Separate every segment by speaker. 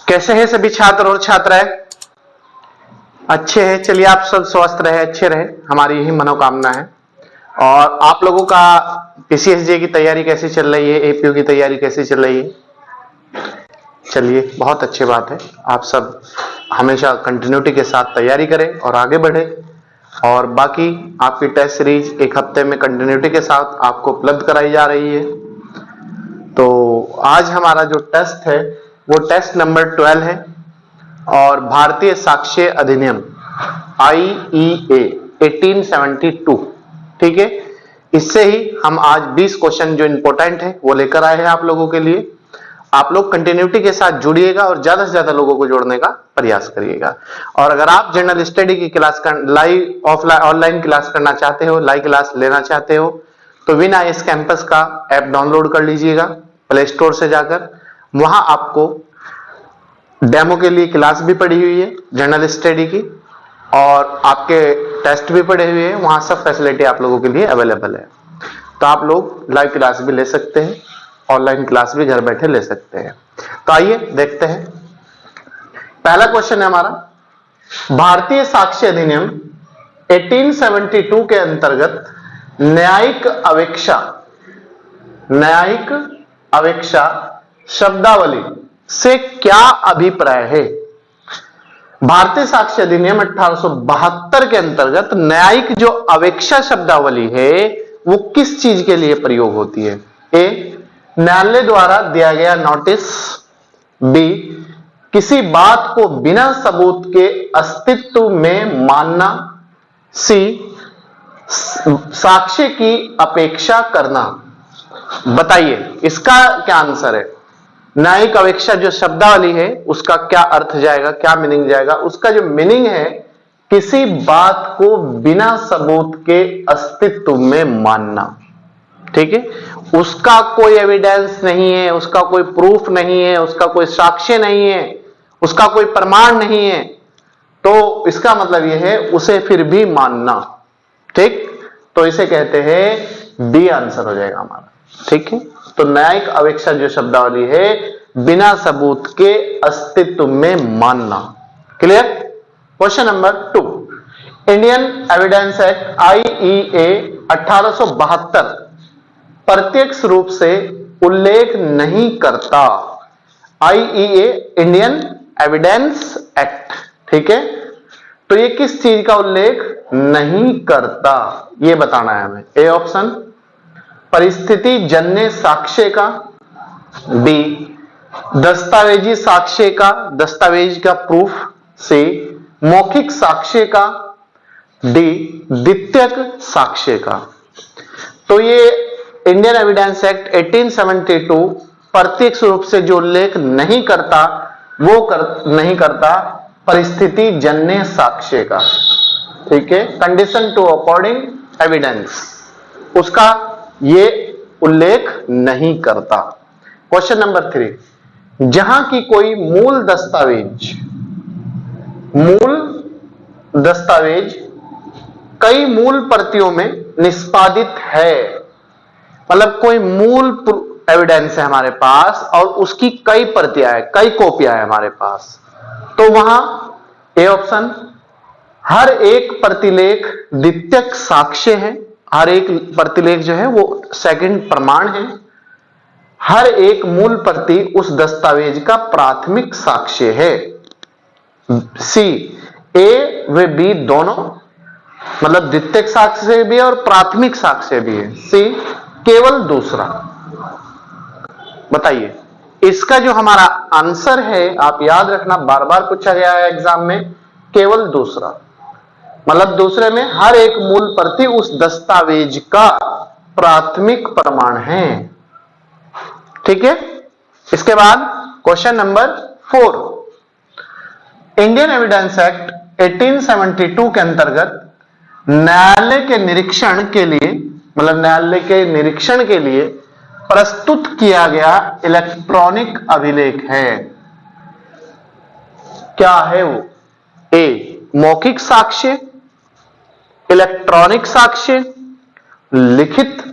Speaker 1: कैसे हैं सभी छात्र और छात्राएं? अच्छे हैं। चलिए, आप सब स्वस्थ रहे, अच्छे रहे, हमारी यही मनोकामना है। और आप लोगों का पीसीएसजे की तैयारी कैसी चल रही है, एपीयू की तैयारी कैसी चल रही है? चलिए, बहुत अच्छी बात है। आप सब हमेशा कंटिन्यूटी के साथ तैयारी करें और आगे बढ़े। और बाकी आपकी टेस्ट सीरीज एक हफ्ते में कंटिन्यूटी के साथ आपको उपलब्ध कराई जा रही है। तो आज हमारा जो टेस्ट है वो टेस्ट नंबर 12 है और भारतीय साक्ष्य अधिनियम IEA 1872, ठीक है। इससे ही हम आज 20 क्वेश्चन जो इंपॉर्टेंट है वो लेकर आए हैं आप लोगों के लिए। आप लोग कंटिन्यूटी के साथ जुड़िएगा और ज्यादा से ज्यादा लोगों को जोड़ने का प्रयास करिएगा। और अगर आप जनरल स्टडी की class live offline online class करना चाहते हो, लाइव क्लास लेना चाहते हो, तो विन आईएएस कैंपस का ऐप डाउनलोड कर लीजिएगा प्ले स्टोर से जाकर। वहां आपको डेमो के लिए क्लास भी पड़ी हुई है जनरल स्टडी की, और आपके टेस्ट भी पड़े हुए हैं। वहां सब फैसिलिटी आप लोगों के लिए अवेलेबल है। तो आप लोग लाइव क्लास भी ले सकते हैं, ऑनलाइन क्लास भी घर बैठे ले सकते हैं। तो आइए देखते हैं। पहला क्वेश्चन है हमारा, भारतीय साक्ष्य अधिनियम 1872 के अंतर्गत न्यायिक अवेक्षा शब्दावली से क्या अभिप्राय है? भारतीय साक्ष्य अधिनियम 1872 के अंतर्गत न्यायिक जो अवेक्षा शब्दावली है वो किस चीज के लिए प्रयोग होती है? ए, न्यायालय द्वारा दिया गया नोटिस। बी, किसी बात को बिना सबूत के अस्तित्व में मानना। सी, साक्ष्य की अपेक्षा करना। बताइए इसका क्या आंसर है? न्यायिक अवेक्षा जो शब्दावली है उसका क्या अर्थ जाएगा, क्या मीनिंग जाएगा? उसका जो मीनिंग है किसी बात को बिना सबूत के अस्तित्व में मानना, ठीक है। उसका कोई एविडेंस नहीं है, उसका कोई प्रूफ नहीं है, उसका कोई साक्ष्य नहीं है, उसका कोई प्रमाण नहीं है, तो इसका मतलब यह है उसे फिर भी मानना, ठीक। तो इसे कहते हैं बी आंसर हो जाएगा हमारा, ठीक है। तो न्यायिक अवेक्षा जो शब्दावली है बिना सबूत के अस्तित्व में मानना। Clear? Question number 2, Indian Evidence act IEA 1872 प्रत्यक्ष रूप से उल्लेख नहीं करता। IEA इंडियन एविडेंस एक्ट, ठीक है। तो ये किस चीज का उल्लेख नहीं करता, ये बताना है हमें। ए ऑप्शन परिस्थिति जन्य साक्ष्य का। बी, दस्तावेजी साक्ष्य का, दस्तावेज का प्रूफ। सी, मौखिक साक्ष्य का। डी, द्वितीयक साक्ष्य का। तो ये इंडियन एविडेंस एक्ट 1872 प्रत्यक्ष रूप से जो उल्लेख नहीं करता वो नहीं करता परिस्थिति जन्य साक्ष्य का, ठीक है। कंडीशन टू अकॉर्डिंग एविडेंस, उसका ये उल्लेख नहीं करता। क्वेश्चन नंबर 3, जहां की कोई मूल दस्तावेज कई मूल प्रतियों में निष्पादित है, मतलब कोई मूल एविडेंस है हमारे पास और उसकी कई प्रतियां हैं, कई कॉपियां हैं हमारे पास, तो वहां ए ऑप्शन हर एक प्रतिलेख द्वितीयक साक्ष्य है, हर एक प्रतिलेख जो है वो सेकंड प्रमाण है, हर एक मूल प्रति उस दस्तावेज का प्राथमिक साक्ष्य है। सी, ए व बी दोनों, मतलब द्वितीयक साक्ष्य भी है और प्राथमिक साक्ष्य भी है। सी, केवल दूसरा। बताइए इसका जो हमारा आंसर है, आप याद रखना, बार बार पूछा गया है एग्जाम में, केवल दूसरा, मतलब दूसरे में हर एक मूल प्रति उस दस्तावेज का प्राथमिक प्रमाण है, ठीक है। इसके बाद question number 4, Indian Evidence Act 1872 के अंतर्गत न्यायालय के निरीक्षण के लिए, मतलब न्यायालय के निरीक्षण के लिए प्रस्तुत किया गया इलेक्ट्रॉनिक अभिलेख है, क्या है वो? ए, मौखिक साक्ष्य, इलेक्ट्रॉनिक साक्ष्य, लिखित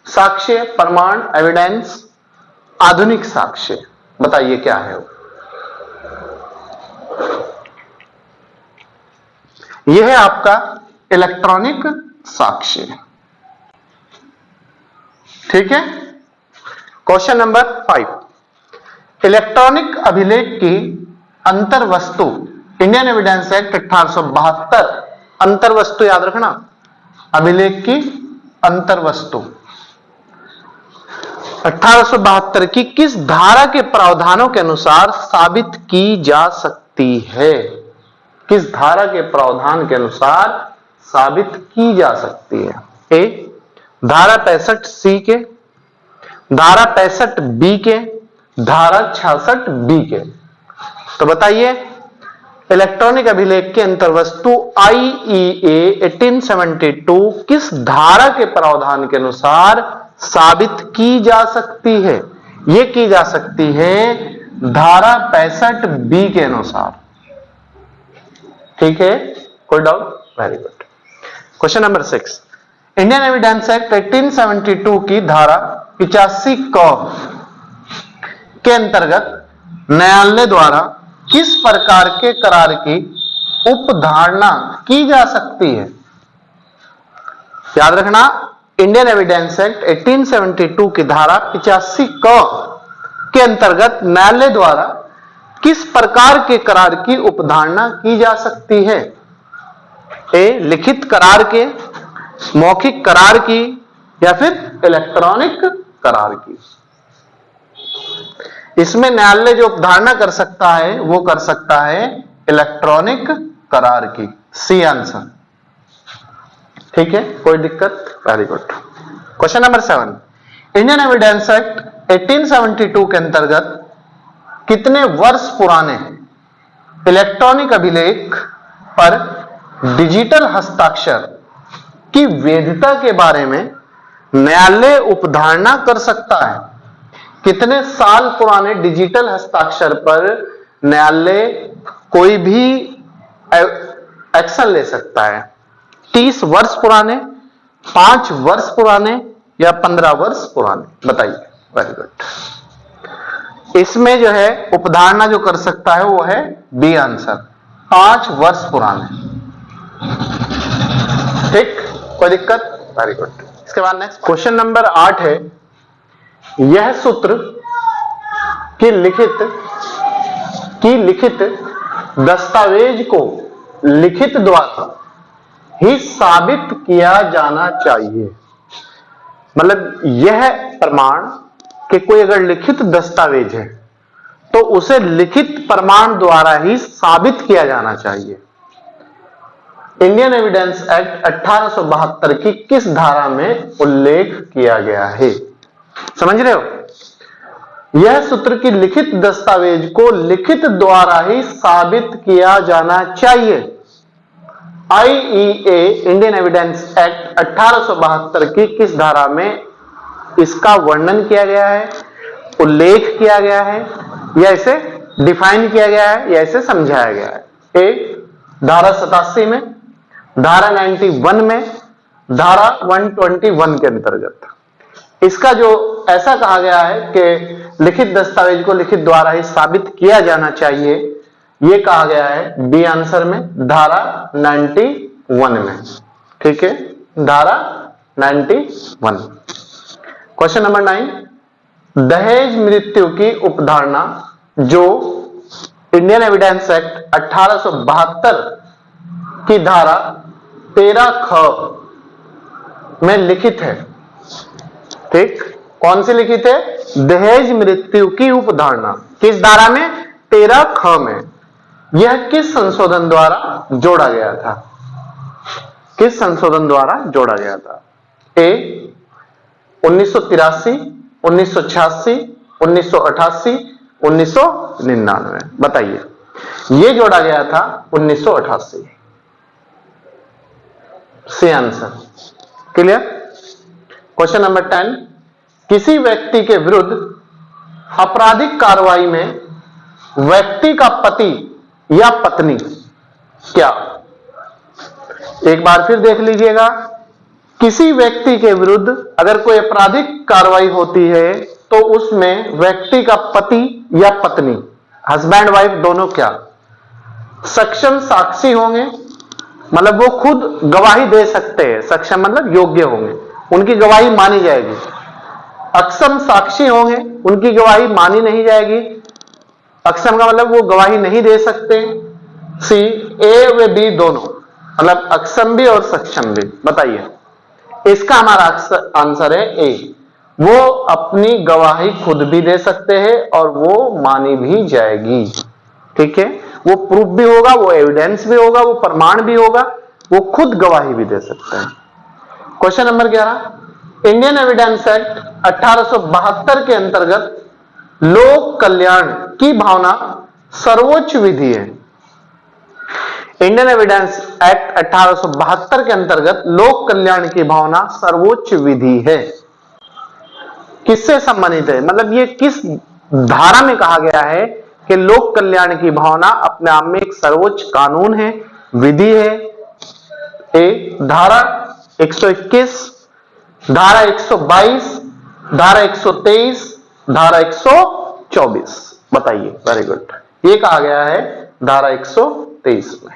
Speaker 1: साक्ष्य, प्रमाण, एविडेंस, आधुनिक साक्ष्य। बताइए क्या है वो? यह है आपका इलेक्ट्रॉनिक साक्ष्य। ठीक है। क्वेश्चन नंबर 5, इलेक्ट्रॉनिक अभिलेख की अंतर्वस्तु, इंडियन एविडेंस एक्ट 1872, अंतर्वस्तु याद रखना, अभिलेख की अंतर्वस्तु 1872 की किस धारा के प्रावधानों के अनुसार साबित की जा सकती है? किस धारा के प्रावधान के अनुसार साबित की जा सकती है? ए, धारा 65 सी के, धारा 65 बी के, धारा 66 बी के। तो बताइए इलेक्ट्रॉनिक अभिलेख के अंतर्वस्तु IEA 1872 किस धारा के प्रावधान के अनुसार साबित की जा सकती है? यह की जा सकती है धारा 65 बी के अनुसार। ठीक है, कोई doubt? Very good. Question number 6, Indian Evidence Act 1872 की धारा 85 के अंतर्गत न्यायालय द्वारा किस प्रकार के करार की उपधारणा की जा सकती है? याद रखना, इंडियन एविडेंस एक्ट 1872 की धारा 85 के अंतर्गत न्यायालय द्वारा किस प्रकार के करार की उपधारणा की जा सकती है? ए, लिखित करार के, मौखिक करार की, या फिर इलेक्ट्रॉनिक करार की। इसमें न्यायालय जो उपधारणा कर सकता है वो कर सकता है इलेक्ट्रॉनिक करार की। C answer. ठीक है, कोई दिक्कत? Very good. Question number 7, Indian Evidence Act 1872 के अंतर्गत कितने वर्ष पुराने इलेक्ट्रॉनिक अभिलेख पर डिजिटल हस्ताक्षर की वैधता के बारे में न्यायालय उपधारणा कर सकता है? कितने साल पुराने डिजिटल हस्ताक्षर पर न्यायालय कोई भी एक्शन ले सकता है? 30 वर्ष पुराने, 5 वर्ष पुराने, या 15 वर्ष पुराने? बताइए। Very good. इसमें जो है उपधारणा जो कर सकता है वो है बी आंसर, 5 वर्ष पुराने। ठीक, कोई दिक्कत? Very good. इसके बाद नेक्स्ट क्वेश्चन नंबर 8 है, यह सूत्र की लिखित दस्तावेज को लिखित द्वारा ही साबित किया जाना चाहिए। मतलब यह प्रमाण कि कोई अगर लिखित दस्तावेज है तो उसे लिखित प्रमाण द्वारा ही साबित किया जाना चाहिए। इंडियन एविडेंस एक्ट 1872 की किस धारा में उल्लेख किया गया है? समझ रहे हो? यह सूत्र की लिखित दस्तावेज को लिखित द्वारा ही साबित किया जाना चाहिए। IEA इंडियन एविडेंस एक्ट 1872 की किस धारा में इसका वर्णन किया गया है, उल्लेख किया गया है, या इसे डिफाइन किया गया है, या इसे समझाया गया है? ए, धारा 87 में, धारा 91 में, धारा 121 के अंतर्गत। इसका जो ऐसा कहा गया है कि लिखित दस्तावेज को लिखित द्वारा ही साबित किया जाना चाहिए, यह कहा गया है बी आंसर में, धारा 91 में। ठीक है, धारा 91। क्वेश्चन नंबर 9, दहेज मृत्यु की उपधारणा जो इंडियन एविडेंस एक्ट 1872 की धारा 13 ख में लिखित है। ठीक, कौन सी लिखित है? दहेज मृत्यु की उपधारणा किस धारा में? 13 ख में। यह किस संशोधन द्वारा जोड़ा गया था? किस संशोधन द्वारा जोड़ा गया था? ए, 1983, 1986, 1988, 1999? बताइए। यह जोड़ा गया था 1988। C answer. Clear? Question number 10, किसी व्यक्ति के विरुद्ध आपराधिक कार्रवाई में व्यक्ति का पति या पत्नी क्या, एक बार फिर देख लीजिएगा, किसी व्यक्ति के विरुद्ध अगर कोई आपराधिक कार्रवाई होती है तो उसमें व्यक्ति का पति या पत्नी, हस्बैंड वाइफ दोनों क्या सक्षम साक्षी होंगे, मतलब वो खुद गवाही दे सकते हैं, सक्षम मतलब योग्य होंगे, उनकी गवाही मानी जाएगी। अक्षम साक्षी होंगे, उनकी गवाही मानी नहीं जाएगी। अक्षम का मतलब वो गवाही नहीं दे सकते। सी, ए व बी दोनों, मतलब अक्षम भी और सक्षम भी। बताइए, इसका हमारा आंसर है ए। वो अपनी गवाही खुद भी दे सकते हैं और वो मानी भी जाएगी। ठीक है, वो प्रूफ भी होगा, वो एविडेंस भी होगा, वो प्रमाण भी होगा, वो खुद गवाही भी दे सकते हैं। Question number 11, Indian Evidence Act 1872 के अंतर्गत लोक कल्याण की भावना सर्वोच्च विधि है। इंडियन एविडेंस एक्ट 1872 के अंतर्गत लोक कल्याण की भावना सर्वोच्च विधि है। किससे संबंधित है, मतलब ये किस धारा में कहा गया है कि लोक कल्याण की भावना अपने आप में एक सर्वोच्च कानून है, विधि है। ए, धारा 121, धारा 122, धारा 123, धारा 124। बताइए, वेरी गुड, ये कहा गया है धारा 123 में।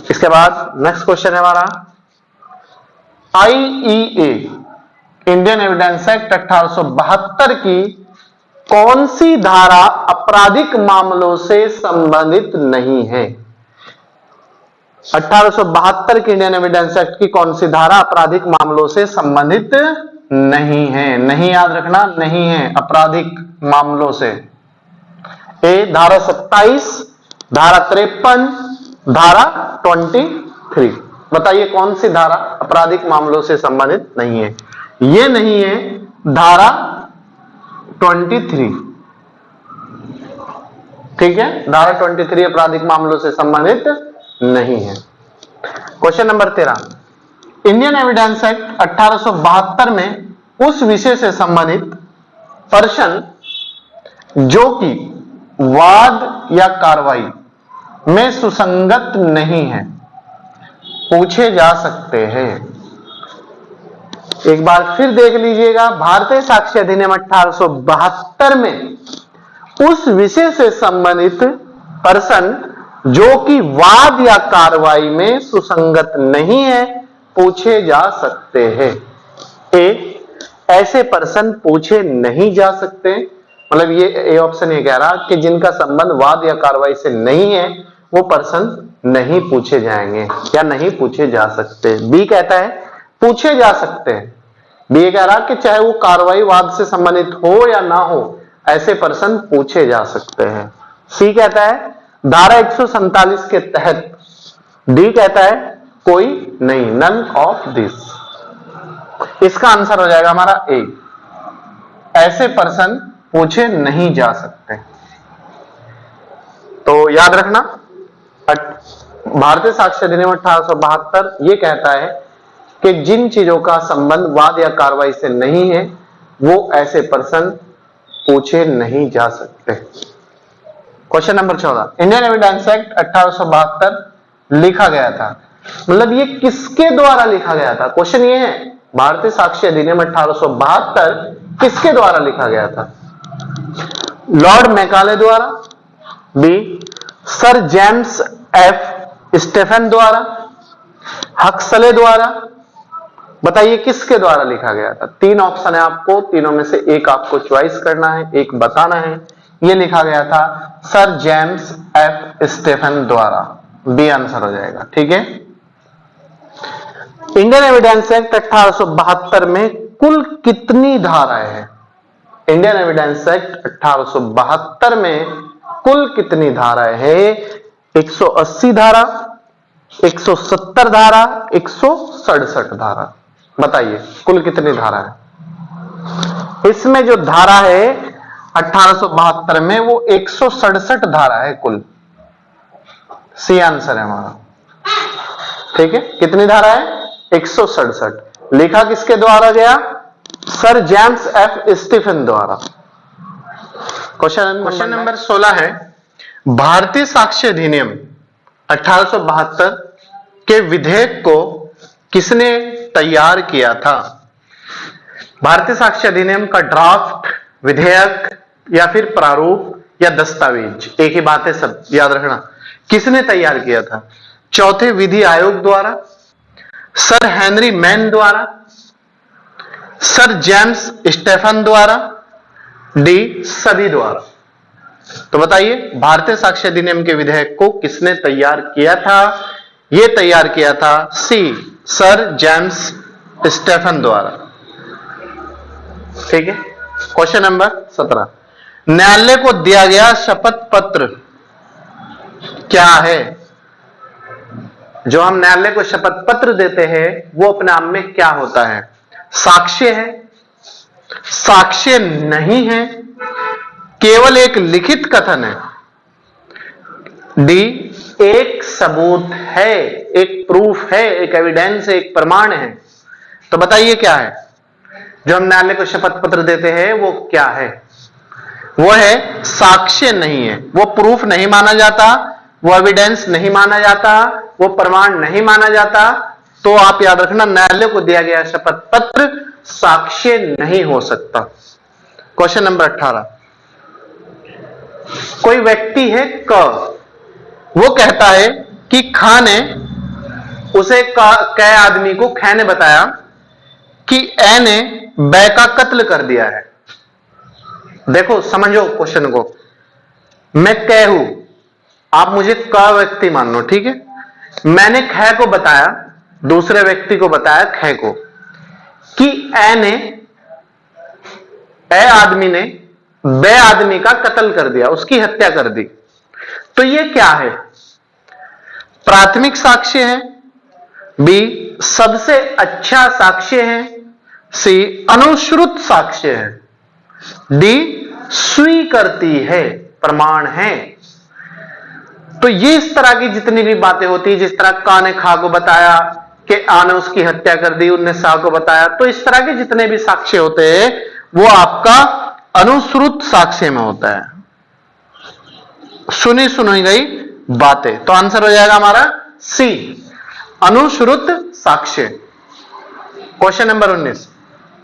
Speaker 1: इसके बाद नेक्स्ट क्वेश्चन है हमारा, आईईए इंडियन एविडेंस एक्ट 1872 की कौन सी धारा आपराधिक मामलों से संबंधित नहीं है? 1872 के इंडियन एविडेंस एक्ट की कौन सी धारा आपराधिक मामलों से संबंधित नहीं है? नहीं याद रखना, नहीं है आपराधिक मामलों से। ए, धारा 27, धारा 53, धारा 23। बताइए कौन सी धारा आपराधिक मामलों से संबंधित नहीं है? ये नहीं है धारा 23। ठीक है, धारा 23 आपराधिक मामलों से संबंधित नहीं है। Question number 13, Indian Evidence Act 1872 में उस विषय से संबंधित पर्सन जो कि वाद या कार्रवाई में सुसंगत नहीं है पूछे जा सकते हैं। एक बार फिर देख लीजिएगा, भारतीय साक्ष्य अधिनियम 1872 में उस विषय से संबंधित पर्सन जो कि वाद या कार्रवाई में सुसंगत नहीं है पूछे जा सकते हैं। ऐसे पर्सन पूछे नहीं जा सकते, मतलब ये ऑप्शन ये कह रहा कि जिनका संबंध वाद या कार्रवाई से नहीं है वो पर्सन नहीं पूछे जाएंगे या नहीं पूछे जा सकते। बी कहता है पूछे जा सकते हैं। बी ये कह रहा कि चाहे वो कार्रवाई वाद से संबंधित हो या ना हो, ऐसे पर्सन पूछे जा सकते हैं। सी कहता है धारा 147 के तहत। डी कहता है कोई नहीं, नन ऑफ दिस। इसका आंसर हो जाएगा हमारा ए, ऐसे पर्सन पूछे नहीं जा सकते। तो याद रखना, भारतीय साक्ष्य अधिनियम 1872 ये कहता है कि जिन चीजों का संबंध वाद या कार्रवाई से नहीं है वो ऐसे पर्सन पूछे नहीं जा सकते। Question number 14, Indian Evidence Act 1872 लिखा गया था, मतलब ये किसके द्वारा लिखा गया था? क्वेश्चन ये है भारतीय साक्ष्य अधिनियम 1872 किसके द्वारा लिखा गया था? लॉर्ड मैकाले द्वारा, B Sir James F Stephen द्वारा, हक्सले द्वारा। बताइए किसके द्वारा लिखा गया था? तीन ऑप्शन है आपको, तीनों में से एक आपको चॉइस करना है, एक बताना है। यह लिखा गया था सर जेम्स एफ स्टेफन द्वारा। बी आंसर हो जाएगा। ठीक है, इंडियन एविडेंस एक्ट 1872 में कुल कितनी धाराएं हैं? इंडियन एविडेंस एक्ट 1872 में कुल कितनी धाराएं हैं? 180 धारा, 170 धारा, 167 धारा। बताइए कुल कितनी धारा है? इसमें जो धारा है 1872 में वो 167 धारा है कुल। सी आंसर है हमारा। ठीक है, कितनी धारा है? 167। लिखा किसके द्वारा गया? सर जेम्स एफ स्टीफन द्वारा। क्वेश्चन नंबर 16 है, भारतीय साक्ष्य अधिनियम 1872 के विधेयक को किसने तैयार किया था? भारतीय साक्ष्य अधिनियम का ड्राफ्ट, विधेयक या फिर प्रारूप या दस्तावेज, एक ही बात है, सब याद रखना। किसने तैयार किया था? चौथे विधि आयोग द्वारा, सर हेनरी मैन द्वारा, सर जेम्स स्टेफन द्वारा, डी सभी द्वारा। तो बताइए, भारतीय साक्ष्य अधिनियम के विधेयक को किसने तैयार किया था? यह तैयार किया था सी, सर जेम्स स्टेफन द्वारा। ठीक है। क्वेश्चन नंबर 17, न्यायालय को दिया गया शपथ पत्र क्या है? जो हम न्यायालय को शपथ पत्र देते हैं वो अपने आप में क्या होता है? साक्ष्य है, साक्ष्य नहीं है, केवल एक लिखित कथन है, डी एक सबूत है, एक प्रूफ है, एक एविडेंस है, एक प्रमाण है। तो बताइए क्या है जो हम न्यायालय को शपथ पत्र देते हैं, वो क्या है? वो है साक्ष्य नहीं है, वो प्रूफ नहीं माना जाता, वो एविडेंस नहीं माना जाता, वो प्रमाण नहीं माना जाता। तो आप याद रखना, न्यायालय को दिया गया शपथ पत्र साक्ष्य नहीं हो सकता। क्वेश्चन नंबर 18, कोई व्यक्ति है क, वो कहता है कि ख ने उसे क आदमी को ख ने बताया कि ए ने बै का कत्ल कर दिया है। देखो समझो क्वेश्चन को, मैं क हूं, आप मुझे क व्यक्ति मान लो, ठीक है। मैंने ख को बताया, दूसरे व्यक्ति को बताया ख को, कि ए आदमी ने बे आदमी का कत्ल कर दिया, उसकी हत्या कर दी। तो ये क्या है? प्राथमिक साक्ष्य है, बी सबसे अच्छा साक्ष्य है, सी अनुश्रुत साक्ष्य है, डी स्वीकृति है, प्रमाण है। तो ये इस तरह की जितनी भी बातें होती है, जिस तरह का ने खा को बताया कि आ ने उसकी हत्या कर दी, उनने सा को बताया, तो इस तरह के जितने भी साक्ष्य होते हैं वो आपका अनुश्रुत साक्ष्य में होता है, सुनी गई बातें। तो आंसर हो जाएगा हमारा सी, अनुश्रुत साक्ष्य। क्वेश्चन नंबर 19,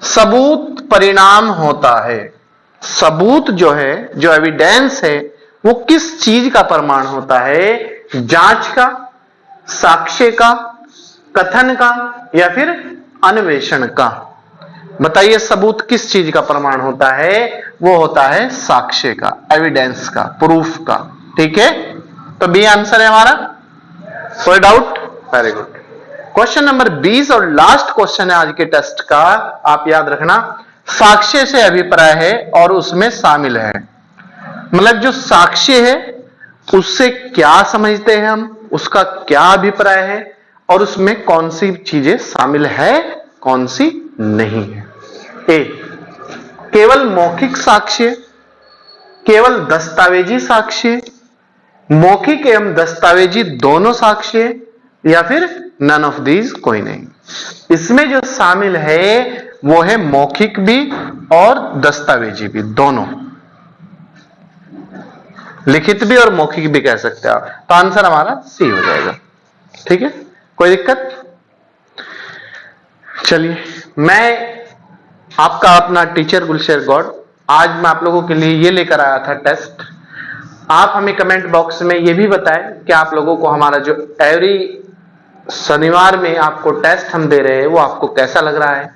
Speaker 1: सबूत परिणाम होता है। सबूत जो है, जो एविडेंस है, वो किस चीज का प्रमाण होता है? जांच का, साक्ष्य का, कथन का या फिर अन्वेषण का? बताइए, सबूत किस चीज का प्रमाण होता है? वो होता है साक्ष्य का, एविडेंस का, प्रूफ का। ठीक है, तो बी आंसर है हमारा। कोई doubt? Very good. Question number 20 और लास्ट क्वेश्चन है आज के टेस्ट का, आप याद रखना। साक्ष्य से अभिप्राय है और उसमें शामिल है, मतलब जो साक्ष्य है उससे क्या समझते हैं हम, उसका क्या अभिप्राय है और उसमें कौन सी चीजें शामिल है, कौन सी नहीं है। ए, केवल मौखिक साक्ष्य, केवल दस्तावेजी साक्ष्य, मौखिक एवं दस्तावेजी दोनों साक्ष्य, या फिर नन ऑफ दीज, कोई नहीं। इसमें जो शामिल है वो है मौखिक भी और दस्तावेजी भी, दोनों, लिखित भी और मौखिक भी कह सकते हैं आप। तो आंसर हमारा सी हो जाएगा। ठीक है, कोई दिक्कत? चलिए, मैं आपका अपना टीचर गुलशेर गौड़, आज मैं आप लोगों के लिए ये लेकर आया था टेस्ट। आप हमें कमेंट बॉक्स में ये भी बताएं कि आप लोगों को हमारा जो एवरी शनिवार में आपको टेस्ट हम दे रहे हैं वो आपको कैसा लग रहा है,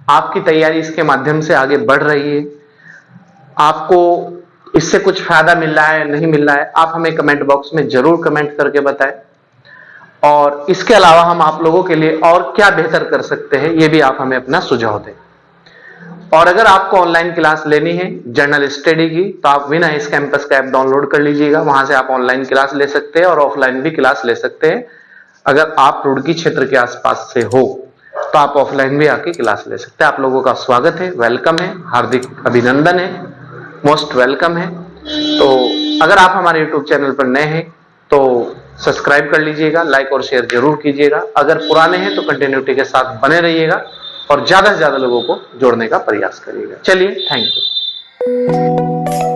Speaker 1: आपकी तैयारी इसके माध्यम से आगे बढ़ रही है, आपको इससे कुछ फायदा मिल रहा है, नहीं मिल रहा है, आप हमें कमेंट बॉक्स में जरूर कमेंट करके बताएं। और इसके अलावा हम आप लोगों के लिए और क्या बेहतर कर सकते हैं, ये भी आप हमें अपना सुझाव दें। और अगर आपको ऑनलाइन क्लास लेनी है जनरल स्टडी की, तो आप विन आईज कैंपस का ऐप डाउनलोड कर लीजिएगा, वहां से आप ऑनलाइन क्लास ले सकते हैं और ऑफलाइन भी क्लास ले सकते हैं। अगर आप रुड़की क्षेत्र के आसपास से हो तो आप ऑफलाइन भी आके क्लास ले सकते हैं। आप लोगों का स्वागत है, वेलकम है, हार्दिक अभिनंदन है, मोस्ट वेलकम है। तो अगर आप हमारे यूट्यूब चैनल पर नए हैं तो सब्सक्राइब कर लीजिएगा, लाइक और शेयर जरूर कीजिएगा। अगर पुराने हैं तो कंटिन्यूटी के साथ बने रहिएगा और ज्यादा से ज्यादा लोगों को जोड़ने का प्रयास करिएगा। चलिए, थैंक यू।